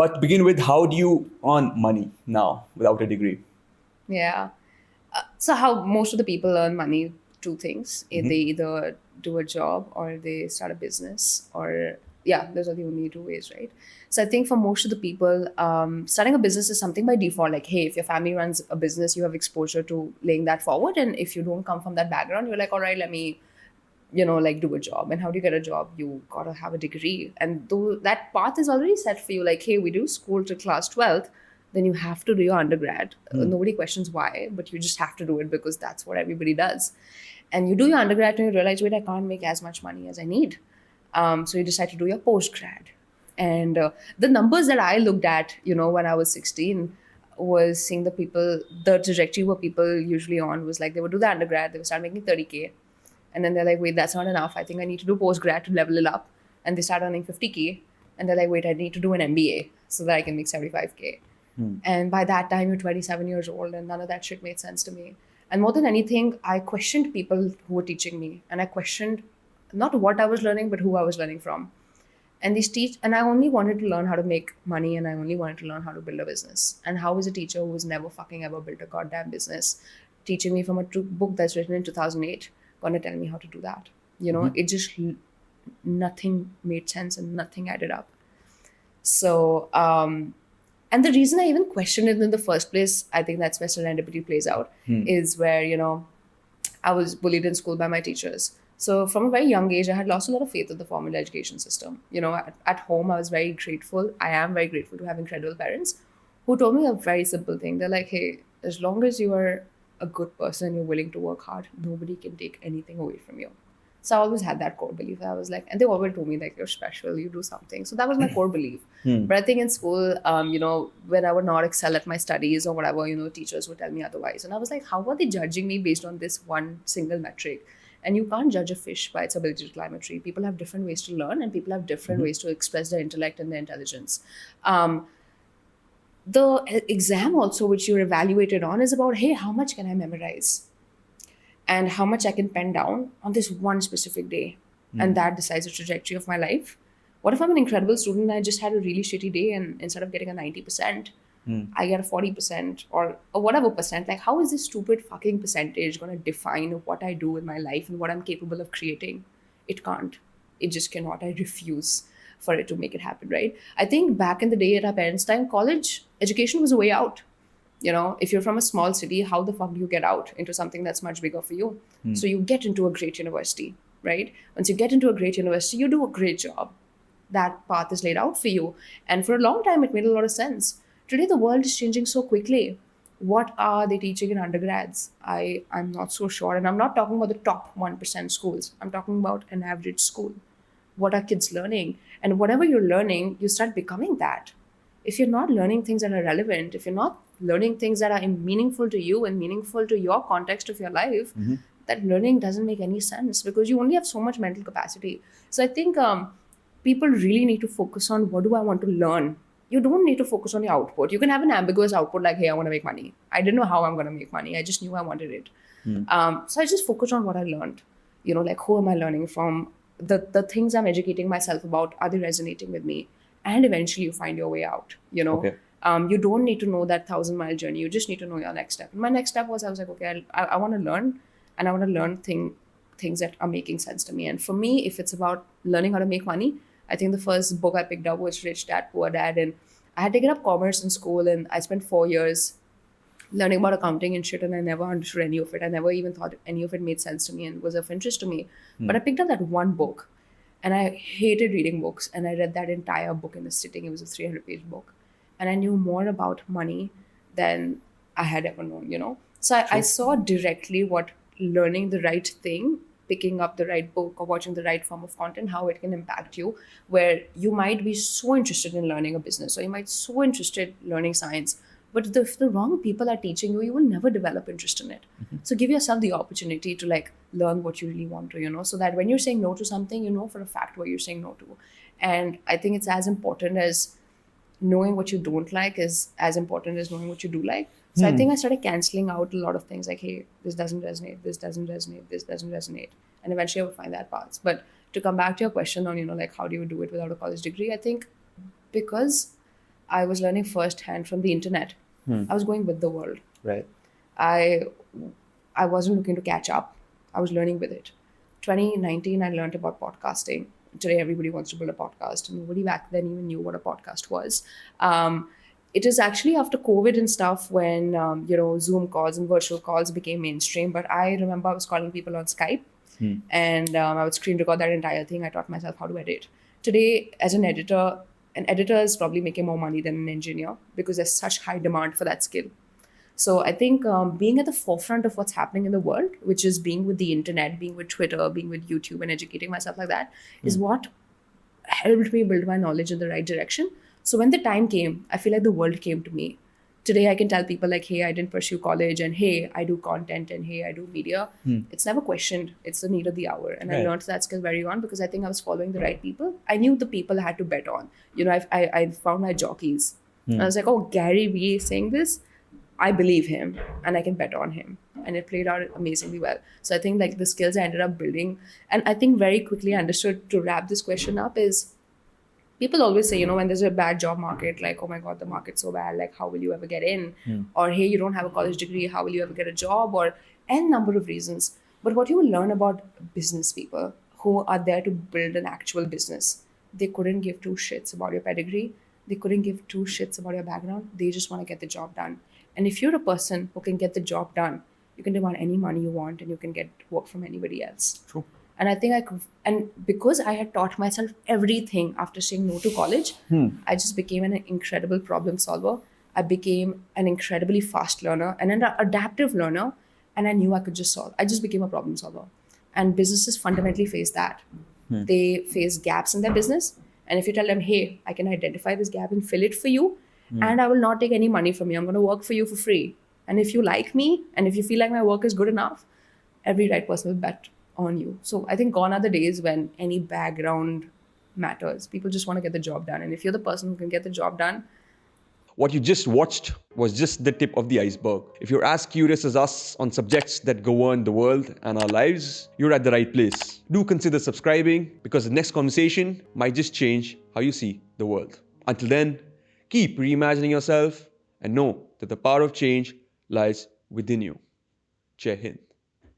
But to begin with, how do you earn money now without a degree? Yeah. So how most of the people earn money, two things. They either do a job or they start a business, or yeah, those are the only two ways, right? So I think for most of the people, starting a business is something by default. Like, hey, if your family runs a business, you have exposure to laying that forward. And if you don't come from that background, you're like, all right, let me, like do a job. And how do you get a job? You gotta have a degree. And though that path is already set for you, like, hey, we do school to class 12th, then you have to do your undergrad. Nobody questions why, but you just have to do it because that's what everybody does. And you do your undergrad and you realize, wait, I can't make as much money as I need. So you decide to do your postgrad. And the numbers that I looked at, when I was 16, was seeing the trajectory where people usually on was like they would do the undergrad, they would start making 30K, and then they're like, wait, that's not enough. I think I need to do postgrad to level it up. And they start earning 50K. And they're like, wait, I need to do an MBA so that I can make 75K. And by that time, you're 27 years old, and none of that shit made sense to me. And more than anything, I questioned people who were teaching me. And I questioned not what I was learning, but who I was learning from. And these and I only wanted to learn how to make money, and I only wanted to learn how to build a business. And how is a teacher who was never fucking ever built a goddamn business teaching me from a book that's written in 2008 going to tell me how to do that? It just, nothing made sense and nothing added up. So, and the reason I even questioned it in the first place, I think that's where serendipity plays out, is where, I was bullied in school by my teachers. So from a very young age, I had lost a lot of faith in the formal education system. At home, I was very grateful. I am very grateful to have incredible parents who told me a very simple thing. They're like, hey, as long as you are a good person, you're willing to work hard, nobody can take anything away from you. So I always had that core belief. I was like, and they always told me like, you're special, you do something. So that was my core belief. But I think in school, when I would not excel at my studies or whatever, teachers would tell me otherwise. And I was like, how are they judging me based on this one single metric? And you can't judge a fish by its ability to climb a tree. People have different ways to learn, and people have different ways to express their intellect and their intelligence. The exam also, which you're evaluated on, is about, hey, how much can I memorize? And how much I can pen down on this one specific day. And that decides the trajectory of my life. What if I'm an incredible student and I just had a really shitty day, and instead of getting a 90%, I get a 40% or a whatever percent? Like, how is this stupid fucking percentage going to define what I do in my life and what I'm capable of creating? It can't. It just cannot. I refuse for it to make it happen, right? I think back in the day at our parents' time, college education was a way out. If you're from a small city, how the fuck do you get out into something that's much bigger for you? So you get into a great university, right? Once you get into a great university, you do a great job. That path is laid out for you. And for a long time, it made a lot of sense. Today, the world is changing so quickly. What are they teaching in undergrads? I'm not so sure. And I'm not talking about the top 1% schools. I'm talking about an average school. What are kids learning? And whatever you're learning, you start becoming that. If you're not learning things that are relevant, if you're not learning things that are meaningful to you and meaningful to your context of your life, that learning doesn't make any sense because you only have so much mental capacity. So I think people really need to focus on, what do I want to learn? You don't need to focus on the output. You can have an ambiguous output like, hey, I want to make money. I didn't know how I'm going to make money. I just knew I wanted it. So I just focused on what I learned. Like, who am I learning from? The things I'm educating myself about, are they resonating with me? And eventually you find your way out. Okay. You don't need to know that 1,000-mile journey. You just need to know your next step. And my next step was, I was like, okay, I want to learn, and I want to learn things that are making sense to me. And for me, if it's about learning how to make money, I think the first book I picked up was Rich Dad Poor Dad, and I had taken up commerce in school, and I spent 4 years learning about accounting and shit, and I never understood any of it. I never even thought any of it made sense to me and was of interest to me. But I picked up that one book, and I hated reading books, and I read that entire book in a sitting. It was a 300-page book, and I knew more about money than I had ever known. So I saw directly what learning the right thing, picking up the right book or watching the right form of content, how it can impact you, where you might be so interested in learning a business, or you might so interested in learning science, but if the wrong people are teaching you, you will never develop interest in it. So give yourself the opportunity to like learn what you really want to, so that when you're saying no to something, you know for a fact what you're saying no to. And I think it's as important as knowing what you don't like is as important as knowing what you do like. So I think I started canceling out a lot of things like, hey, this doesn't resonate, this doesn't resonate, this doesn't resonate. And eventually I would find that path. But to come back to your question on, like, how do you do it without a college degree? I think because I was learning firsthand from the internet. I was going with the world. Right. I I wasn't looking to catch up. I was learning with it. 2019, I learned about podcasting. Today, everybody wants to build a podcast. Nobody back then even knew what a podcast was. It is actually after COVID and stuff when Zoom calls and virtual calls became mainstream. But I remember I was calling people on Skype, and I would screen record that entire thing. I taught myself how to edit. Today, as an editor is probably making more money than an engineer because there's such high demand for that skill. So I think being at the forefront of what's happening in the world, which is being with the internet, being with Twitter, being with YouTube, and educating myself like that, is what helped me build my knowledge in the right direction. So when the time came, I feel like the world came to me. Today I can tell people like, hey, I didn't pursue college, and hey, I do content, and hey, I do media. It's never questioned. It's the need of the hour. And I Right. learned that skill very on because I think I was following the right people. I knew the people I had to bet on. I found my jockeys. And I was like, oh, Gary Vee is saying this. I believe him and I can bet on him. And it played out amazingly well. So I think like the skills I ended up building, and I think very quickly I understood to wrap this question up is people always say, when there's a bad job market, like, oh my God, the market's so bad, like, how will you ever get in? Or, hey, you don't have a college degree, how will you ever get a job? Or n number of reasons. But what you will learn about business people who are there to build an actual business, they couldn't give two shits about your pedigree. They couldn't give two shits about your background. They just want to get the job done. And if you're a person who can get the job done, you can demand any money you want and you can get work from anybody else. True. And I think I could, and because I had taught myself everything after saying no to college, I just became an incredible problem solver. I became an incredibly fast learner and an adaptive learner. And I knew I could just solve. I just became a problem solver. And businesses fundamentally face that. They face gaps in their business. And if you tell them, hey, I can identify this gap and fill it for you, and I will not take any money from you, I'm going to work for you for free. And if you like me, and if you feel like my work is good enough, every right person will bet on you. So I think gone are the days when any background matters. People just want to get the job done. And if you're the person who can get the job done, What you just watched was just the tip of the iceberg. If you're as curious as us on subjects that govern the world and our lives, you're at the right place. Do consider subscribing because the next conversation might just change how you see the world. Until then, keep reimagining yourself and know that the power of change lies within you. Jai Hind.